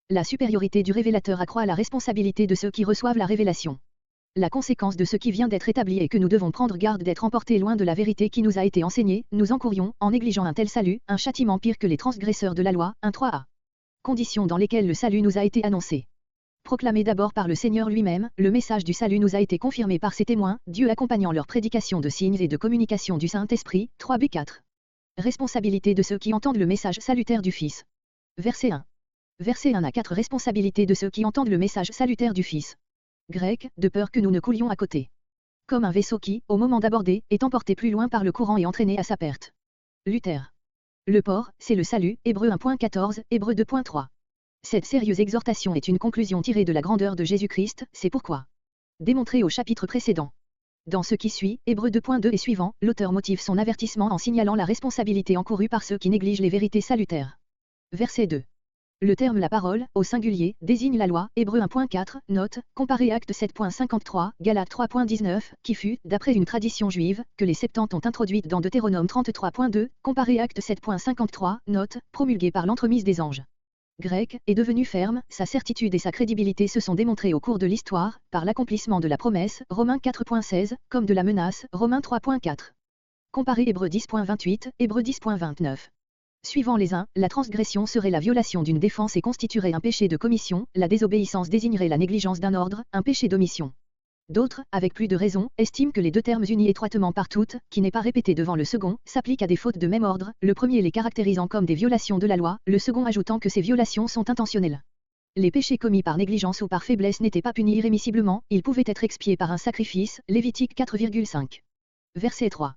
La supériorité du révélateur accroît la responsabilité de ceux qui reçoivent la révélation. La conséquence de ce qui vient d'être établi est que nous devons prendre garde d'être emportés loin de la vérité qui nous a été enseignée, nous encourions, en négligeant un tel salut, un châtiment pire que les transgresseurs de la loi, 1:3a. Conditions dans lesquelles le salut nous a été annoncé. Proclamé d'abord par le Seigneur lui-même, le message du salut nous a été confirmé par ses témoins, Dieu accompagnant leur prédication de signes et de communication du Saint-Esprit, 3b4. Responsabilité de ceux qui entendent le message salutaire du Fils. Verset 1. Verset 1 à 4. Responsabilité de ceux qui entendent le message salutaire du Fils. Grec, de peur que nous ne coulions à côté. Comme un vaisseau qui, au moment d'aborder, est emporté plus loin par le courant et entraîné à sa perte. Luther. Le port, c'est le salut, Hébreux 1.14, Hébreux 2.3. Cette sérieuse exhortation est une conclusion tirée de la grandeur de Jésus-Christ, c'est pourquoi. Démontré au chapitre précédent. Dans ce qui suit, Hébreux 2.2 et suivant, l'auteur motive son avertissement en signalant la responsabilité encourue par ceux qui négligent les vérités salutaires. Verset 2. Le terme la parole, au singulier, désigne la loi, Hébreux 1.4, note, comparé Actes 7.53, Galates 3.19, qui fut, d'après une tradition juive, que les Septante ont introduite dans Deutéronome 33.2, comparé Actes 7.53, note, promulguée par l'entremise des anges. Grec, est devenu ferme, sa certitude et sa crédibilité se sont démontrées au cours de l'histoire, par l'accomplissement de la promesse, Romains 4.16, comme de la menace, Romains 3.4. Comparé Hébreux 10.28, Hébreux 10.29. Suivant les uns, la transgression serait la violation d'une défense et constituerait un péché de commission, la désobéissance désignerait la négligence d'un ordre, un péché d'omission. D'autres, avec plus de raison, estiment que les deux termes unis étroitement par toutes, qui n'est pas répété devant le second, s'appliquent à des fautes de même ordre, le premier les caractérisant comme des violations de la loi, le second ajoutant que ces violations sont intentionnelles. Les péchés commis par négligence ou par faiblesse n'étaient pas punis irrémissiblement, ils pouvaient être expiés par un sacrifice, Lévitique 4,5. Verset 3.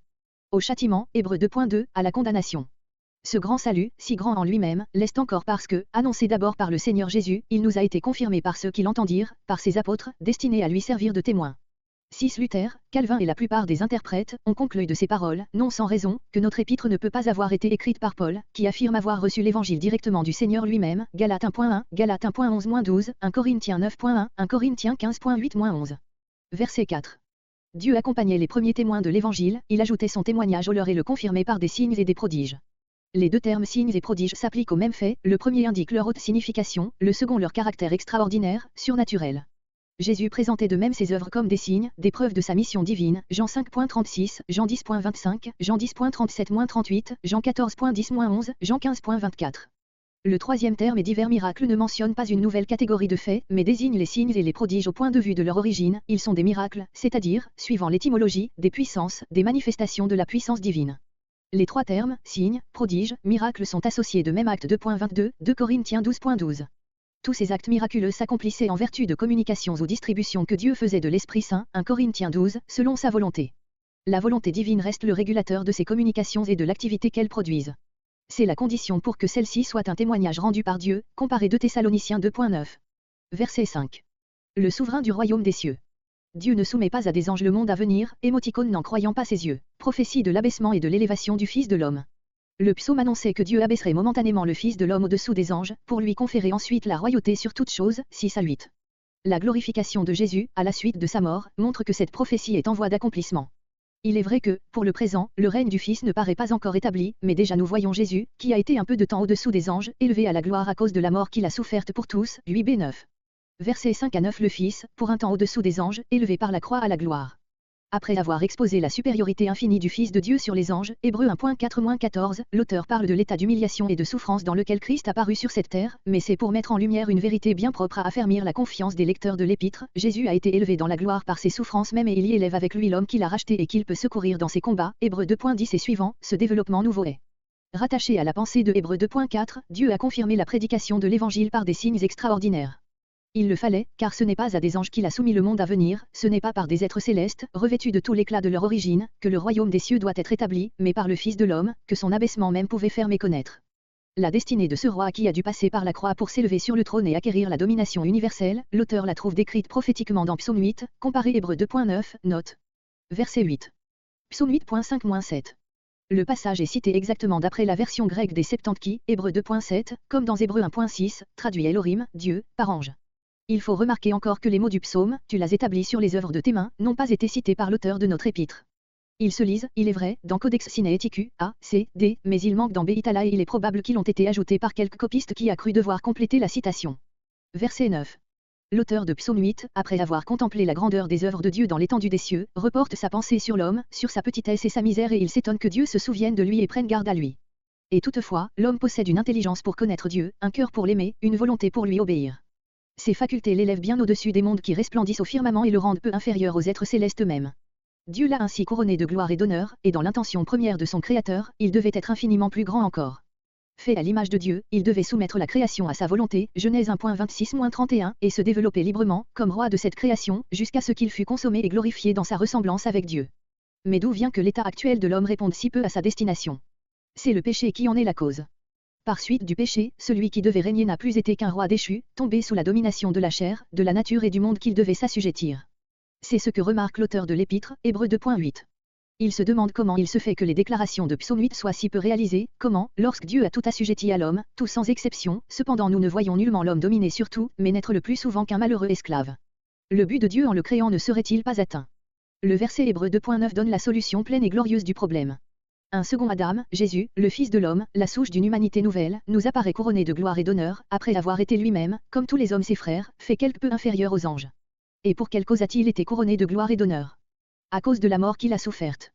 Au châtiment, Hébreux 2.2, à la condamnation. Ce grand salut, si grand en lui-même, l'est encore parce que, annoncé d'abord par le Seigneur Jésus, il nous a été confirmé par ceux qui l'entendirent, par ses apôtres, destinés à lui servir de témoins. 6. Luther, Calvin et la plupart des interprètes, ont conclu de ces paroles, non sans raison, que notre épître ne peut pas avoir été écrite par Paul, qui affirme avoir reçu l'évangile directement du Seigneur lui-même, Galates 1.1, Galates 1.11-12, 1 Corinthiens 9.1, 1 Corinthiens 15.8-11. Verset 4. Dieu accompagnait les premiers témoins de l'évangile, il ajoutait son témoignage au leur et le confirmait par des signes et des prodiges. Les deux termes signes et prodiges s'appliquent aux mêmes faits, le premier indique leur haute signification, le second leur caractère extraordinaire, surnaturel. Jésus présentait de même ses œuvres comme des signes, des preuves de sa mission divine, Jean 5.36, Jean 10.25, Jean 10.37-38, Jean 14.10-11, Jean 15.24. Le troisième terme et divers miracles ne mentionne pas une nouvelle catégorie de faits, mais désigne les signes et les prodiges au point de vue de leur origine, ils sont des miracles, c'est-à-dire, suivant l'étymologie, des puissances, des manifestations de la puissance divine. Les trois termes, signes, prodiges, miracles sont associés de même acte 2.22, 2 Corinthiens 12.12. Tous ces actes miraculeux s'accomplissaient en vertu de communications ou distributions que Dieu faisait de l'Esprit Saint, 1 Corinthiens 12, selon sa volonté. La volonté divine reste le régulateur de ces communications et de l'activité qu'elles produisent. C'est la condition pour que celle-ci soit un témoignage rendu par Dieu, comparé 2 Thessaloniciens 2.9. Verset 5. Le souverain du royaume des cieux. Dieu ne soumet pas à des anges le monde à venir, émoticône n'en croyant pas ses yeux. Prophétie de l'abaissement et de l'élévation du Fils de l'homme. Le psaume annonçait que Dieu abaisserait momentanément le Fils de l'homme au-dessous des anges, pour lui conférer ensuite la royauté sur toutes choses, 6 à 8. La glorification de Jésus, à la suite de sa mort, montre que cette prophétie est en voie d'accomplissement. Il est vrai que, pour le présent, le règne du Fils ne paraît pas encore établi, mais déjà nous voyons Jésus, qui a été un peu de temps au-dessous des anges, élevé à la gloire à cause de la mort qu'il a soufferte pour tous, 8b9. Versets 5 à 9. Le Fils, pour un temps au-dessous des anges, élevé par la croix à la gloire. Après avoir exposé la supériorité infinie du Fils de Dieu sur les anges, Hébreux 1.4-14, l'auteur parle de l'état d'humiliation et de souffrance dans lequel Christ apparut sur cette terre, mais c'est pour mettre en lumière une vérité bien propre à affermir la confiance des lecteurs de l'Épître. Jésus a été élevé dans la gloire par ses souffrances même et il y élève avec lui l'homme qu'il a racheté et qu'il peut secourir dans ses combats. Hébreux 2.10 et suivant, ce développement nouveau est rattaché à la pensée de Hébreux 2.4, Dieu a confirmé la prédication de l'Évangile par des signes extraordinaires. Il le fallait, car ce n'est pas à des anges qu'il a soumis le monde à venir, ce n'est pas par des êtres célestes, revêtus de tout l'éclat de leur origine, que le royaume des cieux doit être établi, mais par le Fils de l'homme, que son abaissement même pouvait faire méconnaître. La destinée de ce roi qui a dû passer par la croix pour s'élever sur le trône et acquérir la domination universelle, l'auteur la trouve décrite prophétiquement dans Psaume 8, comparé Hébreux 2.9, note. Verset 8. Psaume 8.5-7. Le passage est cité exactement d'après la version grecque des Septante qui, Hébreux 2.7, comme dans Hébreux 1.6, traduit Elohim, Dieu, par ange. Il faut remarquer encore que les mots du psaume, tu l'as établi sur les œuvres de tes mains, n'ont pas été cités par l'auteur de notre épître. Ils se lisent, il est vrai, dans Codex Sinaiticus, A, C, D, mais il manque dans Beitala et il est probable qu'ils ont été ajoutés par quelques copistes qui a cru devoir compléter la citation. Verset 9. L'auteur de Psaume 8, après avoir contemplé la grandeur des œuvres de Dieu dans l'étendue des cieux, reporte sa pensée sur l'homme, sur sa petitesse et sa misère et il s'étonne que Dieu se souvienne de lui et prenne garde à lui. Et toutefois, l'homme possède une intelligence pour connaître Dieu, un cœur pour l'aimer, une volonté pour lui obéir. Ces facultés l'élèvent bien au-dessus des mondes qui resplendissent au firmament et le rendent peu inférieur aux êtres célestes eux-mêmes. Dieu l'a ainsi couronné de gloire et d'honneur, et dans l'intention première de son Créateur, il devait être infiniment plus grand encore. Fait à l'image de Dieu, il devait soumettre la création à sa volonté, Genèse 1.26-31, et se développer librement, comme roi de cette création, jusqu'à ce qu'il fût consommé et glorifié dans sa ressemblance avec Dieu. Mais d'où vient que l'état actuel de l'homme réponde si peu à sa destination? C'est le péché qui en est la cause. Par suite du péché, celui qui devait régner n'a plus été qu'un roi déchu, tombé sous la domination de la chair, de la nature et du monde qu'il devait s'assujettir. C'est ce que remarque l'auteur de l'Épître, Hébreux 2.8. Il se demande comment il se fait que les déclarations de Psaume 8 soient si peu réalisées, comment, lorsque Dieu a tout assujetti à l'homme, tout sans exception, cependant nous ne voyons nullement l'homme dominer sur tout, mais n'être le plus souvent qu'un malheureux esclave. Le but de Dieu en le créant ne serait-il pas atteint? Le verset Hébreux 2.9 donne la solution pleine et glorieuse du problème. Un second Adam, Jésus, le Fils de l'homme, la souche d'une humanité nouvelle, nous apparaît couronné de gloire et d'honneur, après avoir été lui-même, comme tous les hommes ses frères, fait quelque peu inférieur aux anges. Et pour quelle cause a-t-il été couronné de gloire et d'honneur? À cause de la mort qu'il a soufferte.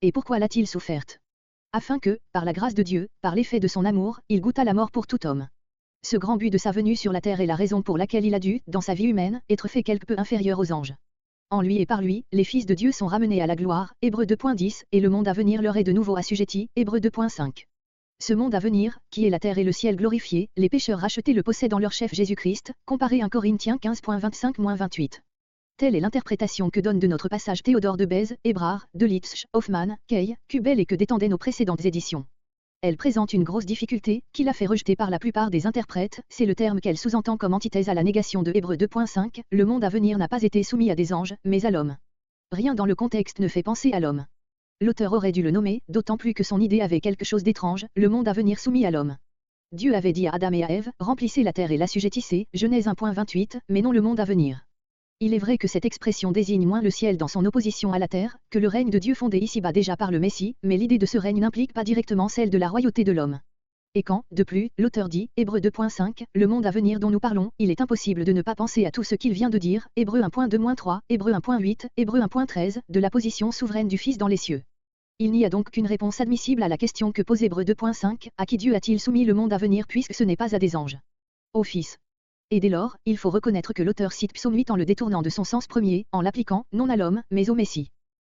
Et pourquoi l'a-t-il soufferte? Afin que, par la grâce de Dieu, par l'effet de son amour, il goûtât la mort pour tout homme. Ce grand but de sa venue sur la terre est la raison pour laquelle il a dû, dans sa vie humaine, être fait quelque peu inférieur aux anges. En lui et par lui, les fils de Dieu sont ramenés à la gloire, Hébreux 2.10, et le monde à venir leur est de nouveau assujetti, Hébreux 2.5. Ce monde à venir, qui est la terre et le ciel glorifiés, les pécheurs rachetés le possèdent en leur chef Jésus-Christ, comparé 1 Corinthiens 15.25-28. Telle est l'interprétation que donne de notre passage Théodore de Bèze, Hébrard, de Litzsch, Hoffmann, Kay, Kubel et que détendaient nos précédentes éditions. Elle présente une grosse difficulté, qui l'a fait rejeter par la plupart des interprètes, c'est le terme qu'elle sous-entend comme antithèse à la négation de Hébreux 2.5, le monde à venir n'a pas été soumis à des anges, mais à l'homme. Rien dans le contexte ne fait penser à l'homme. L'auteur aurait dû le nommer, d'autant plus que son idée avait quelque chose d'étrange, le monde à venir soumis à l'homme. Dieu avait dit à Adam et à Ève, remplissez la terre et l'assujettissez, Genèse 1.28, mais non le monde à venir. Il est vrai que cette expression désigne moins le ciel dans son opposition à la terre, que le règne de Dieu fondé ici-bas déjà par le Messie, mais l'idée de ce règne n'implique pas directement celle de la royauté de l'homme. Et quand, de plus, l'auteur dit, Hébreux 2.5, le monde à venir dont nous parlons, il est impossible de ne pas penser à tout ce qu'il vient de dire, Hébreux 1.2-3, Hébreux 1.8, Hébreux 1.13, de la position souveraine du Fils dans les cieux. Il n'y a donc qu'une réponse admissible à la question que pose Hébreux 2.5, à qui Dieu a-t-il soumis le monde à venir puisque ce n'est pas à des anges? Au Fils. Et dès lors, il faut reconnaître que l'auteur cite Psaume 8 en le détournant de son sens premier, en l'appliquant, non à l'homme, mais au Messie.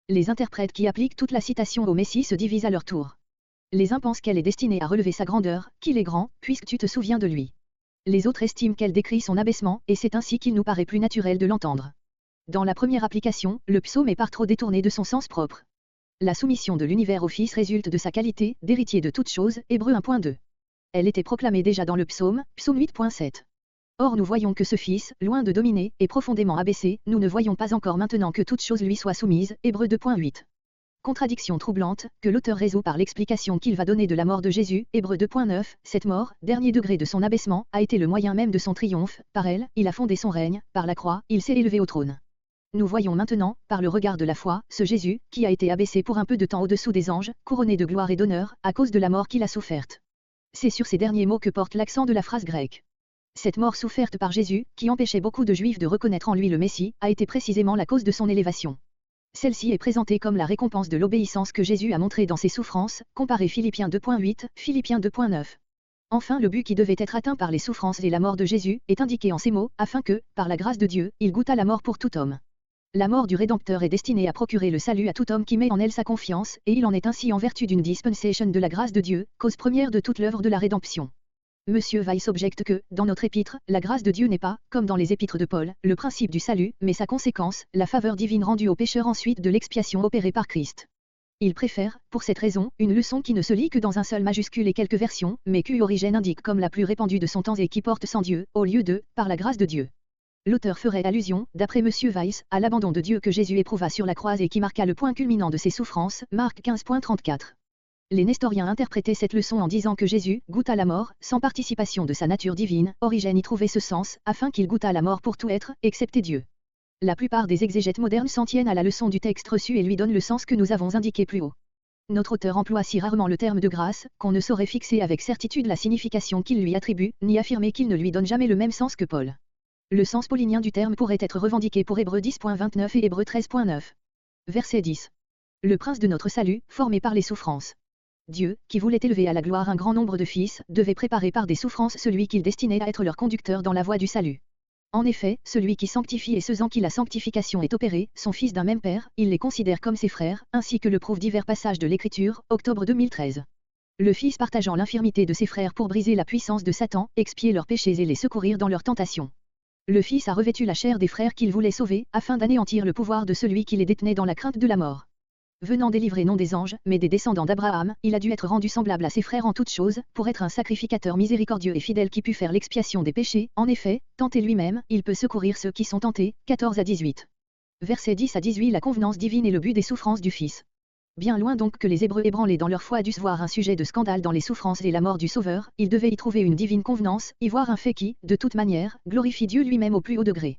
Les interprètes qui appliquent toute la citation au Messie se divisent à leur tour. Les uns pensent qu'elle est destinée à relever sa grandeur, qu'il est grand, puisque tu te souviens de lui. Les autres estiment qu'elle décrit son abaissement, et c'est ainsi qu'il nous paraît plus naturel de l'entendre. Dans la première application, le psaume est par trop détourné de son sens propre. La soumission de l'univers au Fils résulte de sa qualité, d'héritier de toutes choses, Hébreux 1.2. Elle était proclamée déjà dans le psaume, Psaume 8.7. Or nous voyons que ce Fils, loin de dominer, est profondément abaissé, nous ne voyons pas encore maintenant que toute chose lui soit soumise, Hébreux 2.8. Contradiction troublante, que l'auteur résout par l'explication qu'il va donner de la mort de Jésus, Hébreux 2.9, cette mort, dernier degré de son abaissement, a été le moyen même de son triomphe, par elle, il a fondé son règne, par la croix, il s'est élevé au trône. Nous voyons maintenant, par le regard de la foi, ce Jésus, qui a été abaissé pour un peu de temps au-dessous des anges, couronné de gloire et d'honneur, à cause de la mort qu'il a soufferte. C'est sur ces derniers mots que porte l'accent de la phrase grecque. Cette mort soufferte par Jésus, qui empêchait beaucoup de Juifs de reconnaître en lui le Messie, a été précisément la cause de son élévation. Celle-ci est présentée comme la récompense de l'obéissance que Jésus a montrée dans ses souffrances, comparé Philippiens 2.8, Philippiens 2.9. Enfin le but qui devait être atteint par les souffrances et la mort de Jésus, est indiqué en ces mots, afin que, par la grâce de Dieu, il goûtât la mort pour tout homme. La mort du Rédempteur est destinée à procurer le salut à tout homme qui met en elle sa confiance, et il en est ainsi en vertu d'une dispensation de la grâce de Dieu, cause première de toute l'œuvre de la rédemption. Monsieur Weiss objecte que, dans notre épître, la grâce de Dieu n'est pas, comme dans les épîtres de Paul, le principe du salut, mais sa conséquence, la faveur divine rendue aux pécheurs ensuite de l'expiation opérée par Christ. Il préfère, pour cette raison, une leçon qui ne se lit que dans un seul majuscule et quelques versions, mais qu'U Origène indique comme la plus répandue de son temps et qui porte sans Dieu, au lieu de, par la grâce de Dieu. L'auteur ferait allusion, d'après Monsieur Weiss, à l'abandon de Dieu que Jésus éprouva sur la croix et qui marqua le point culminant de ses souffrances, Marc 15.34. Les nestoriens interprétaient cette leçon en disant que Jésus goûta la mort, sans participation de sa nature divine, Origène y trouvait ce sens, afin qu'il goûtât la mort pour tout être, excepté Dieu. La plupart des exégètes modernes s'en tiennent à la leçon du texte reçu et lui donnent le sens que nous avons indiqué plus haut. Notre auteur emploie si rarement le terme de grâce, qu'on ne saurait fixer avec certitude la signification qu'il lui attribue, ni affirmer qu'il ne lui donne jamais le même sens que Paul. Le sens paulinien du terme pourrait être revendiqué pour Hébreux 10.29 et Hébreux 13.9. Verset 10. Le prince de notre salut, formé par les souffrances. Dieu, qui voulait élever à la gloire un grand nombre de fils, devait préparer par des souffrances celui qu'il destinait à être leur conducteur dans la voie du salut. En effet, celui qui sanctifie et ceux en qui la sanctification est opérée, sont fils d'un même père, il les considère comme ses frères, ainsi que le prouvent divers passages de l'Écriture, octobre 2013. Le Fils partageant l'infirmité de ses frères pour briser la puissance de Satan, expier leurs péchés et les secourir dans leurs tentations. Le Fils a revêtu la chair des frères qu'il voulait sauver, afin d'anéantir le pouvoir de celui qui les détenait dans la crainte de la mort. Venant délivrer non des anges, mais des descendants d'Abraham, il a dû être rendu semblable à ses frères en toutes choses, pour être un sacrificateur miséricordieux et fidèle qui put faire l'expiation des péchés. En effet, tenté lui-même, il peut secourir ceux qui sont tentés. 14 à 18. Versets 10 à 18. La convenance divine est le but des souffrances du Fils. Bien loin donc que les Hébreux ébranlés dans leur foi dussent voir un sujet de scandale dans les souffrances et la mort du Sauveur, ils devaient y trouver une divine convenance, y voir un fait qui, de toute manière, glorifie Dieu lui-même au plus haut degré.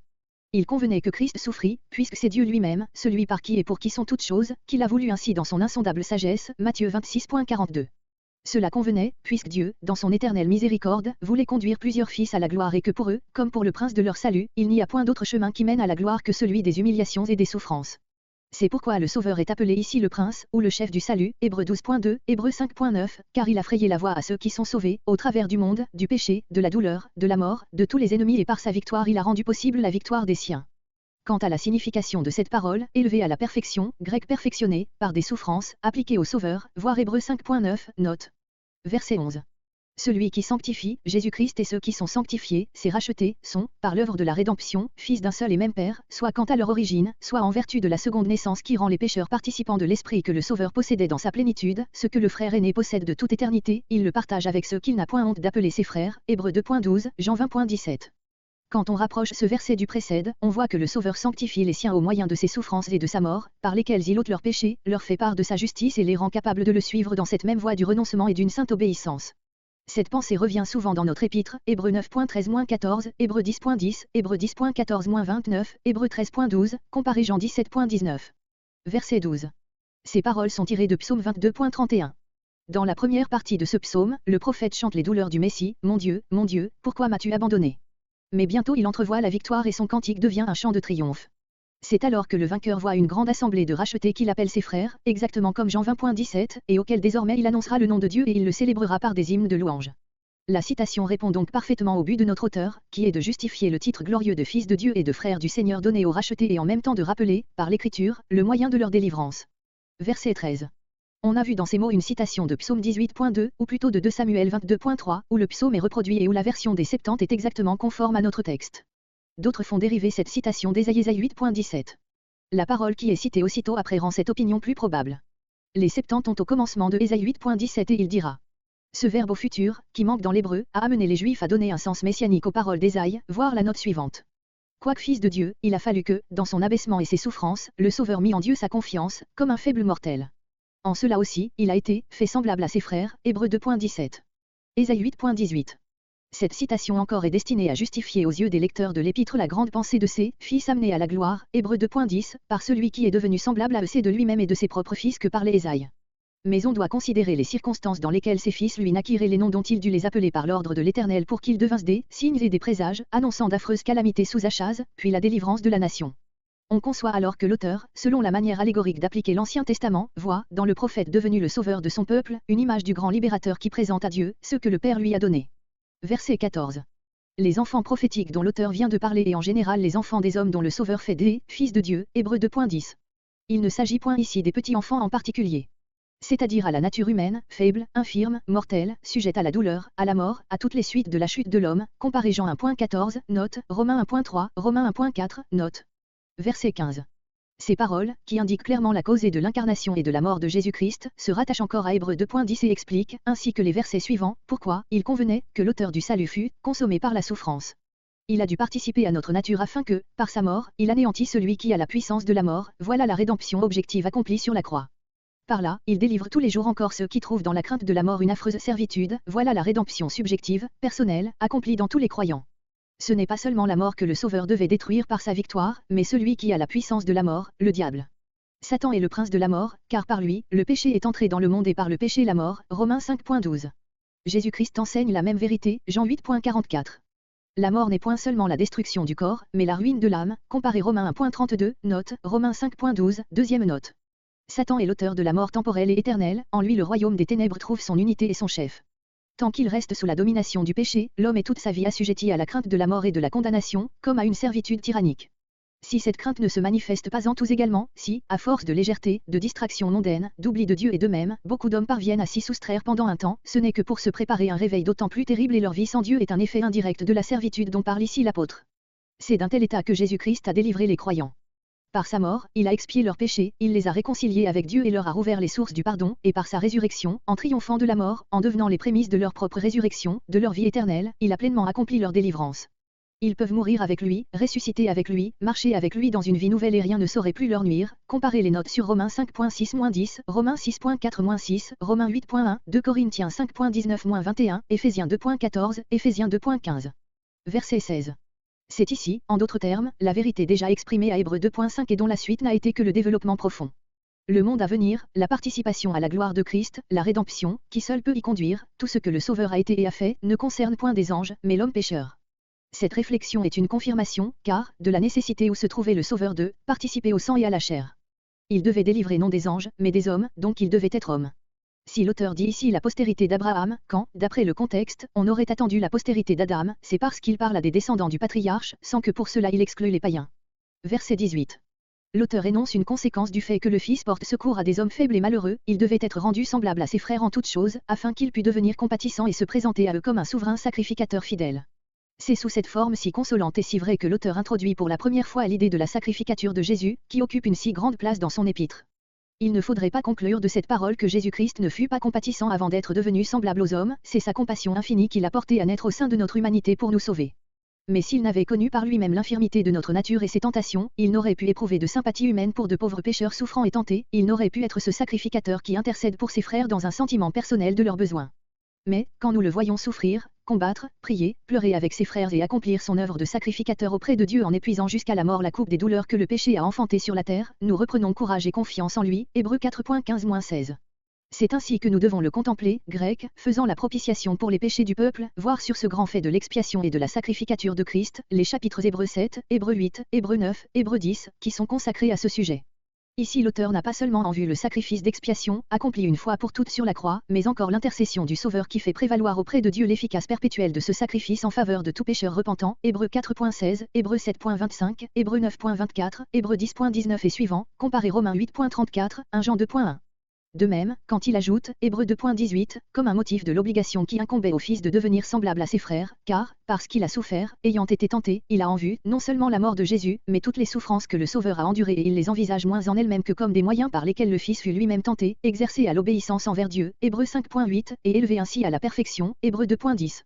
Il convenait que Christ souffrit, puisque c'est Dieu lui-même, celui par qui et pour qui sont toutes choses, qu'il a voulu ainsi dans son insondable sagesse, Matthieu 26.42. Cela convenait, puisque Dieu, dans son éternelle miséricorde, voulait conduire plusieurs fils à la gloire et que pour eux, comme pour le prince de leur salut, il n'y a point d'autre chemin qui mène à la gloire que celui des humiliations et des souffrances. C'est pourquoi le Sauveur est appelé ici le Prince, ou le chef du salut, Hébreux 12.2, Hébreux 5.9, car il a frayé la voie à ceux qui sont sauvés, au travers du monde, du péché, de la douleur, de la mort, de tous les ennemis et par sa victoire il a rendu possible la victoire des siens. Quant à la signification de cette parole, élevée à la perfection, grec perfectionné, par des souffrances, appliquées au Sauveur, voir Hébreux 5.9, note. Verset 11. Celui qui sanctifie, Jésus-Christ et ceux qui sont sanctifiés, ces rachetés, sont, par l'œuvre de la rédemption, fils d'un seul et même Père, soit quant à leur origine, soit en vertu de la seconde naissance qui rend les pécheurs participants de l'Esprit que le Sauveur possédait dans sa plénitude, ce que le frère aîné possède de toute éternité, il le partage avec ceux qu'il n'a point honte d'appeler ses frères, Hébreux 2.12, Jean 20.17. Quand on rapproche ce verset du précède, on voit que le Sauveur sanctifie les siens au moyen de ses souffrances et de sa mort, par lesquelles il ôte leurs péchés, leur fait part de sa justice et les rend capables de le suivre dans cette même voie du renoncement et d'une sainte obéissance. Cette pensée revient souvent dans notre épître, Hébreux 9.13-14, Hébreux 10.10, Hébreux 10.14-29, Hébreux 13.12, comparé Jean 17.19. Verset 12. Ces paroles sont tirées de Psaume 22.31. Dans la première partie de ce psaume, le prophète chante les douleurs du Messie, mon Dieu, pourquoi m'as-tu abandonné? Mais bientôt il entrevoit la victoire et son cantique devient un chant de triomphe. C'est alors que le vainqueur voit une grande assemblée de rachetés qu'il appelle ses frères, exactement comme Jean 20.17, et auquel désormais il annoncera le nom de Dieu et il le célébrera par des hymnes de louange. La citation répond donc parfaitement au but de notre auteur, qui est de justifier le titre glorieux de fils de Dieu et de frère du Seigneur donné aux rachetés et en même temps de rappeler, par l'Écriture, le moyen de leur délivrance. Verset 13. On a vu dans ces mots une citation de Psaume 18.2, ou plutôt de 2 Samuel 22.3, où le psaume est reproduit et où la version des Septante est exactement conforme à notre texte. D'autres font dériver cette citation d'Ésaïe 8.17. La parole qui est citée aussitôt après rend cette opinion plus probable. Les Septante ont au commencement de Ésaïe 8.17 et il dira. Ce verbe au futur, qui manque dans l'hébreu, a amené les Juifs à donner un sens messianique aux paroles d'Ésaïe, voir la note suivante. Quoique fils de Dieu, il a fallu que, dans son abaissement et ses souffrances, le Sauveur mit en Dieu sa confiance, comme un faible mortel. En cela aussi, il a été, fait semblable à ses frères, Hébreux 2.17. Ésaïe 8.18. Cette citation encore est destinée à justifier aux yeux des lecteurs de l'épître la grande pensée de ses fils amenés à la gloire, Hébreux 2.10, par celui qui est devenu semblable à eux, c'est de lui-même et de ses propres fils que parlait Ésaïe. Mais on doit considérer les circonstances dans lesquelles ses fils lui naquirent et les noms dont il dut les appeler par l'ordre de l'Éternel pour qu'ils devinssent des signes et des présages, annonçant d'affreuses calamités sous Achaz, puis la délivrance de la nation. On conçoit alors que l'auteur, selon la manière allégorique d'appliquer l'Ancien Testament, voit, dans le prophète devenu le sauveur de son peuple, une image du grand libérateur qui présente à Dieu ce que le Père lui a donné. Verset 14. Les enfants prophétiques dont l'auteur vient de parler et en général les enfants des hommes dont le Sauveur fait des fils de Dieu, Hébreux 2.10. Il ne s'agit point ici des petits enfants en particulier. C'est-à-dire à la nature humaine, faible, infirme, mortelle, sujette à la douleur, à la mort, à toutes les suites de la chute de l'homme, comparé Jean 1.14, note, Romains 1.3, Romains 1.4, note. Verset 15. Ces paroles, qui indiquent clairement la cause de l'incarnation et de la mort de Jésus-Christ, se rattachent encore à Hébreux 2.10 et expliquent, ainsi que les versets suivants, pourquoi il convenait que l'auteur du salut fût consommé par la souffrance. Il a dû participer à notre nature afin que, par sa mort, il anéantit celui qui a la puissance de la mort, voilà la rédemption objective accomplie sur la croix. Par là, il délivre tous les jours encore ceux qui trouvent dans la crainte de la mort une affreuse servitude, voilà la rédemption subjective, personnelle, accomplie dans tous les croyants. Ce n'est pas seulement la mort que le Sauveur devait détruire par sa victoire, mais celui qui a la puissance de la mort, le diable. Satan est le prince de la mort, car par lui, le péché est entré dans le monde et par le péché la mort, Romains 5.12. Jésus-Christ enseigne la même vérité, Jean 8.44. La mort n'est point seulement la destruction du corps, mais la ruine de l'âme, comparé Romains 1.32, note, Romains 5.12, deuxième note. Satan est l'auteur de la mort temporelle et éternelle, en lui le royaume des ténèbres trouve son unité et son chef. Tant qu'il reste sous la domination du péché, l'homme est toute sa vie assujetti à la crainte de la mort et de la condamnation, comme à une servitude tyrannique. Si cette crainte ne se manifeste pas en tous également, si, à force de légèreté, de distractions mondaines, d'oubli de Dieu et d'eux-mêmes, beaucoup d'hommes parviennent à s'y soustraire pendant un temps, ce n'est que pour se préparer un réveil d'autant plus terrible et leur vie sans Dieu est un effet indirect de la servitude dont parle ici l'apôtre. C'est d'un tel état que Jésus-Christ a délivré les croyants. Par sa mort, il a expié leurs péchés, il les a réconciliés avec Dieu et leur a rouvert les sources du pardon, et par sa résurrection, en triomphant de la mort, en devenant les prémices de leur propre résurrection, de leur vie éternelle, il a pleinement accompli leur délivrance. Ils peuvent mourir avec lui, ressusciter avec lui, marcher avec lui dans une vie nouvelle et rien ne saurait plus leur nuire. Comparez les notes sur Romains 5.6-10, Romains 6.4-6, Romains 8.1, 2 Corinthiens 5.19-21, Éphésiens 2.14, Éphésiens 2.15. Verset 16. C'est ici, en d'autres termes, la vérité déjà exprimée à Hébreux 2.5 et dont la suite n'a été que le développement profond. Le monde à venir, la participation à la gloire de Christ, la rédemption, qui seul peut y conduire, tout ce que le Sauveur a été et a fait, ne concerne point des anges, mais l'homme pécheur. Cette réflexion est une confirmation, car, de la nécessité où se trouvait le Sauveur de participer au sang et à la chair. Il devait délivrer non des anges, mais des hommes, donc il devait être homme. Si l'auteur dit ici la postérité d'Abraham, quand, d'après le contexte, on aurait attendu la postérité d'Adam, c'est parce qu'il parle à des descendants du patriarche, sans que pour cela il exclue les païens. Verset 18. L'auteur énonce une conséquence du fait que le Fils porte secours à des hommes faibles et malheureux, il devait être rendu semblable à ses frères en toutes choses, afin qu'il pût devenir compatissant et se présenter à eux comme un souverain sacrificateur fidèle. C'est sous cette forme si consolante et si vraie que l'auteur introduit pour la première fois l'idée de la sacrificature de Jésus, qui occupe une si grande place dans son épître. Il ne faudrait pas conclure de cette parole que Jésus-Christ ne fut pas compatissant avant d'être devenu semblable aux hommes, c'est sa compassion infinie qui l'a porté à naître au sein de notre humanité pour nous sauver. Mais s'il n'avait connu par lui-même l'infirmité de notre nature et ses tentations, il n'aurait pu éprouver de sympathie humaine pour de pauvres pécheurs souffrants et tentés, il n'aurait pu être ce sacrificateur qui intercède pour ses frères dans un sentiment personnel de leurs besoins. Mais, quand nous le voyons souffrir, combattre, prier, pleurer avec ses frères et accomplir son œuvre de sacrificateur auprès de Dieu en épuisant jusqu'à la mort la coupe des douleurs que le péché a enfantées sur la terre, nous reprenons courage et confiance en lui. Hébreux 4.15-16. C'est ainsi que nous devons le contempler, grec, faisant la propitiation pour les péchés du peuple, voir sur ce grand fait de l'expiation et de la sacrificature de Christ, les chapitres Hébreux 7, Hébreux 8, Hébreux 9, Hébreux 10, qui sont consacrés à ce sujet. Ici l'auteur n'a pas seulement en vue le sacrifice d'expiation, accompli une fois pour toutes sur la croix, mais encore l'intercession du Sauveur qui fait prévaloir auprès de Dieu l'efficace perpétuelle de ce sacrifice en faveur de tout pécheur repentant. Hébreux 4.16, Hébreux 7.25, Hébreux 9.24, Hébreux 10.19 et suivants, comparez Romains 8.34, 1 Jean 2.1. De même, quand il ajoute, Hébreux 2.18, comme un motif de l'obligation qui incombait au Fils de devenir semblable à ses frères, car, parce qu'il a souffert, ayant été tenté, il a en vue, non seulement la mort de Jésus, mais toutes les souffrances que le Sauveur a endurées et il les envisage moins en elles-mêmes que comme des moyens par lesquels le Fils fut lui-même tenté, exercé à l'obéissance envers Dieu, Hébreux 5.8, et élevé ainsi à la perfection, Hébreux 2.10.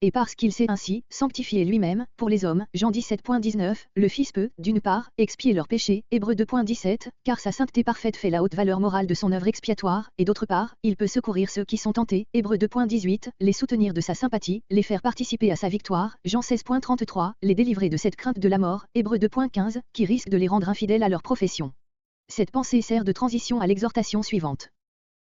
Et parce qu'il s'est ainsi sanctifié lui-même, pour les hommes, Jean 17.19, le Fils peut, d'une part, expier leurs péchés, Hébreux 2.17, car sa sainteté parfaite fait la haute valeur morale de son œuvre expiatoire, et d'autre part, il peut secourir ceux qui sont tentés, Hébreux 2.18, les soutenir de sa sympathie, les faire participer à sa victoire, Jean 16.33, les délivrer de cette crainte de la mort, Hébreux 2.15, qui risque de les rendre infidèles à leur profession. Cette pensée sert de transition à l'exhortation suivante.